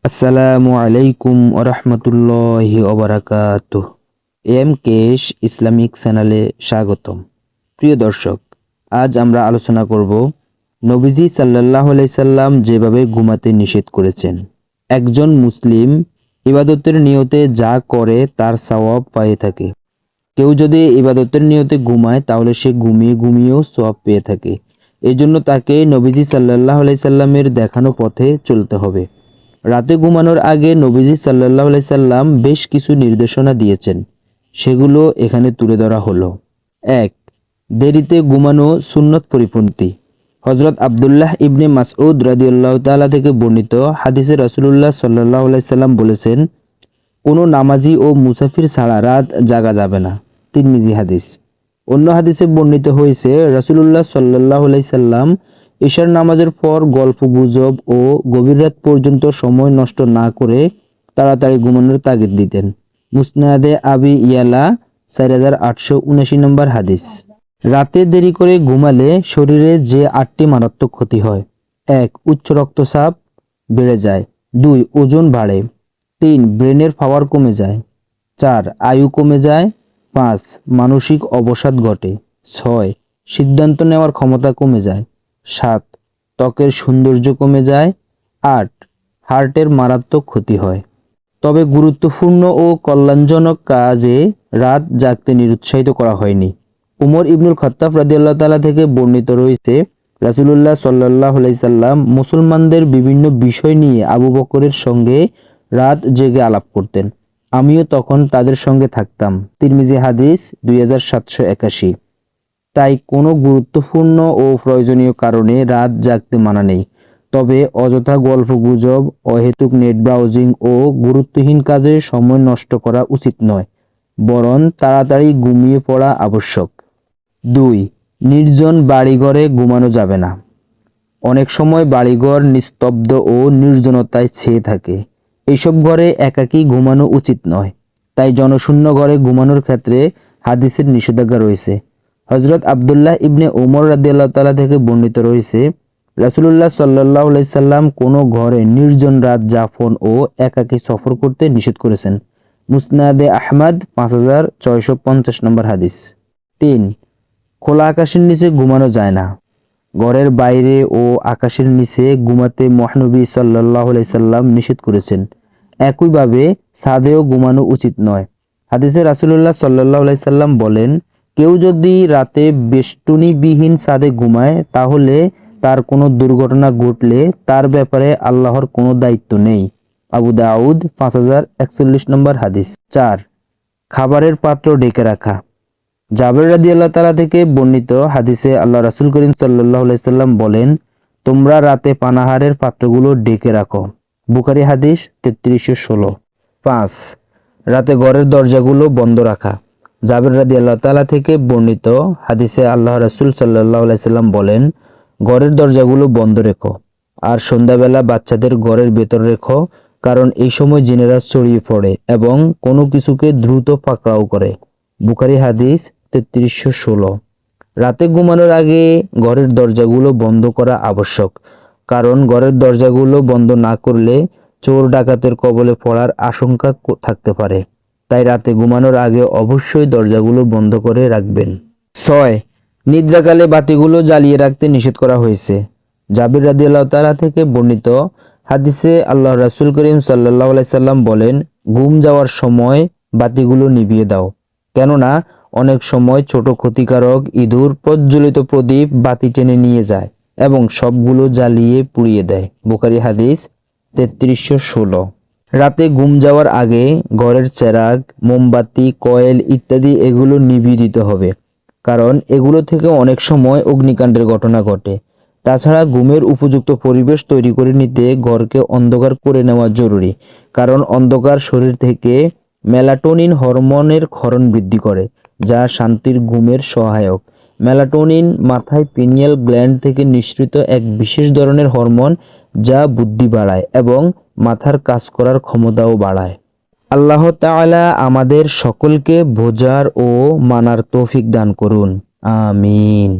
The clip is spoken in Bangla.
আসসালামু আলাইকুম ওরহমতুল্লাহি ওবারাকাতুহ। এম কেশ ইসলামিক চ্যানেলে স্বাগতম। প্রিয় দর্শক, আজ আমরা আলোচনা করব নবীজি সাল্লাল্লাহু আলাইহি সাল্লাম যেভাবে ঘুমাতে নিষেধ করেছেন। একজন মুসলিম ইবাদতের নিয়তে যা করে তার সওয়াব পেয়ে থাকে। কেউ যদি ইবাদতের নিয়তে ঘুমায় তাহলে সে ঘুমিয়ে ঘুমিয়েও সওয়াব পেয়ে থাকে। এজন্য তাকে নবীজি সাল্লাল্লাহু আলাইহি সাল্লামের দেখানো পথে চলতে হবে। রাতে ঘুমানোর আগে নবীজি সাল্লাল্লাহু আলাইহি সাল্লাম বেশ কিছু নির্দেশনা দিয়েছেন, সেগুলো এখানে তুলে ধরা হলো। ১. দেরিতে ঘুমানো সুন্নত পরিপন্থী। হযরত আব্দুল্লাহ ইবনে মাসউদ রাদিয়াল্লাহু তাআলা থেকে বর্ণিত হাদিসে রাসূলুল্লাহ সাল্লাল্লাহু আলাইহি সাল্লাম বলেছেন, কোনো নামাজি ও মুসাফির ছাড়া রাত জাগা যাবে না। তিরমিজি হাদিস। অন্য হাদিসে বর্ণিত হয়েছে রাসূলুল্লাহ সাল্লাল্লাহু আলাইহি সাল্লাম ইশার নামাজের পর গল্পগুজব ও গভীর রাত পর্যন্ত সময় নষ্ট না করে তাড়াতাড়ি ঘুমানোর তাগিদ দিতেন। মুসনাদে আবি ইয়ালা 4879 নম্বর হাদিস। রাতে দেরি করে ঘুমালে শরীরে যে 8টি মারাত্মক ক্ষতি হয়। ১. উচ্চ রক্তচাপ বেড়ে যায়। ২. ওজন বাড়ে। ৩. ব্রেনের পাওয়ার কমে যায়। ৪. আয়ু কমে যায়। ৫. মানসিক অবসাদ ঘটে। ৬. সিদ্ধান্ত নেওয়ার ক্ষমতা কমে যায়। ৭. ত্বকের সৌন্দর্য কমে যায়। ৮. হার্টের মারাত্মক ক্ষতি হয়। তবে গুরুত্বপূর্ণ ও কল্যাণজনক কাজে রাত জাগতে নিরুৎসাহিত করা হয়নি। উমর ইবনুল খাত্তাব রাদিয়াল্লাহু তাআলা থেকে বর্ণিত রয়েছে, রাসূলুল্লাহ সাল্লাল্লাহু আলাইহি সাল্লাম মুসলমানদের বিভিন্ন বিষয় নিয়ে আবু বকরের সঙ্গে রাত জেগে আলাপ করতেন। আমিও তখন তাদের সঙ্গে থাকতাম। তিরমিজি হাদিস 2781। তাই কোনো গুরুত্বপূর্ণ ও প্রয়োজনীয় কারণে রাত জাগতে মানা নেই। তবে অযথা গল্পগুজব, অহেতুক নেট ব্রাউজিং ও গুরুত্বহীন কাজে সময় নষ্ট করা উচিত নয়, বরং তাড়াতাড়ি ঘুমিয়ে পড়া আবশ্যক। ২. নির্জন বাড়িঘরে ঘুমানো যাবে না। অনেক সময় বাড়িঘর নিস্তব্ধ ও নির্জনতায় ছেয়ে থাকে। এইসব ঘরে একাকী ঘুমানো উচিত নয়। তাই জনশূন্য ঘরে ঘুমানোর ক্ষেত্রে হাদিসের নিষেধাজ্ঞা রয়েছে। হযরত আব্দুল্লাহ ইবনে উমর রাদিয়াল্লাহু তাআলা থেকে বর্ণিত রয়েছে, রাসূলুল্লাহ সাল্লাল্লাহু আলাইহি সাল্লাম কোনো ঘরে নির্জন রাত যাপন ও একাকী সফর করতে নিষেধ করেছেন। মুসনাদে আহমদ 5650 নম্বর হাদিস। ৩. খোলা আকাশের নিচে ঘুমানো যায় না। ঘরের বাইরে ও আকাশের নিচে ঘুমাতে মহানবী সাল্লাল্লাহু আলাইহি সাল্লাম নিষেধ করেছেন। একইভাবে ছাদেও ঘুমানো উচিত নয়। হাদিসে রাসূলুল্লাহ সাল্লাল্লাহু আলাইহি সাল্লাম বলেন, কেউ যদি রাতে বেষ্টনীবিহীন ছাদে ঘুমায় তাহলে তার কোনো দুর্ঘটনা ঘটলে তার ব্যাপারে আল্লাহর কোনো দায়িত্ব নেই। আবু দাউদ 5041 নম্বর হাদিস। ৪. খাবারের পাত্র ঢেকে রাখা। জাবের রাদিয়াল্লাহু তাআলা থেকে বর্ণিত হাদিসে আল্লাহ রাসূল করিম সাল্লাল্লাহু আলাইহি সাল্লাম বলেন, তোমরা রাতে পানাহারের পাত্রগুলো ঢেকে রাখো। বুখারী হাদিস 3316। ৫. রাতে ঘরের দরজাগুলো বন্ধ রাখা। জাবের রাদিয়াল্লাহু তাআলা থেকে বর্ণিত হাদিসে আল্লাহ রাসূল সাল্লাল্লাহু আলাইহি সাল্লাম বলেন, ঘরের দরজাগুলো বন্ধ রেখো আর সন্ধ্যাবেলা বাচ্চাদের ঘরের ভেতর রেখো, কারণ এই সময় জিনেরা ছড়িয়ে পড়ে এবং কোনো কিছুকে দ্রুত পাকড়াও করে। বুখারী হাদিস 3316। রাতে ঘুমানোর আগে ঘরের দরজাগুলো বন্ধ করা আবশ্যক, কারণ ঘরের দরজাগুলো বন্ধ না করলে চোর ডাকাতের কবলে পড়ার আশঙ্কা থাকতে পারে। তাই রাতে ঘুমানোর আগে অবশ্যই দরজাগুলো বন্ধ করে রাখবেন। ৬. নিদ্রাকালে বাতিগুলো জ্বালিয়ে রাখতে নিষেধ করা হয়েছে। জাবির রাদিয়াল্লাহু তাআলা থেকে বর্ণিত হাদিসে আল্লাহ রাসূল করিম সাল্লাল্লাহু আলাইহি সাল্লাম বলেন, ঘুম যাওয়ার সময় বাতিগুলো নিভিয়ে দাও, কেননা অনেক সময় ছোট ক্ষতিকারক ইঁদুর প্রজ্বলিত প্রদীপ বাতি টেনে নিয়ে যায় এবং সবগুলো জ্বালিয়ে পুড়িয়ে দেয়। বুখারী হাদিস 3316। রাতে ঘুম যাওয়ার আগে ঘরের চেরাগ, মোমবাতি, কয়েল ইত্যাদি এগুলো নিভিয়ে দিতে হবে, কারণ এগুলো থেকে অনেক সময় অগ্নিকাণ্ডের ঘটনা ঘটে। তাছাড়া ঘুমের উপযুক্ত পরিবেশ তৈরি করে নিতে ঘরকে অন্ধকার করে নেওয়া জরুরি, কারণ অন্ধকার শরীর থেকে মেলাটোনিন হরমোনের ক্ষরণ বৃদ্ধি করে, যা শান্তির ঘুমের সহায়ক। মেলাটোনিন মাথায় পিনিয়াল গ্ল্যান্ড থেকে নিঃসৃত এক বিশেষ ধরনের হরমোন, যা বুদ্ধি বাড়ায় এবং মাথার কাজ করার ক্ষমতাও বাড়ায়। আল্লাহ তাআলা আমাদের সকলকে বোঝার ও মানার তৌফিক দান করুন। আমিন।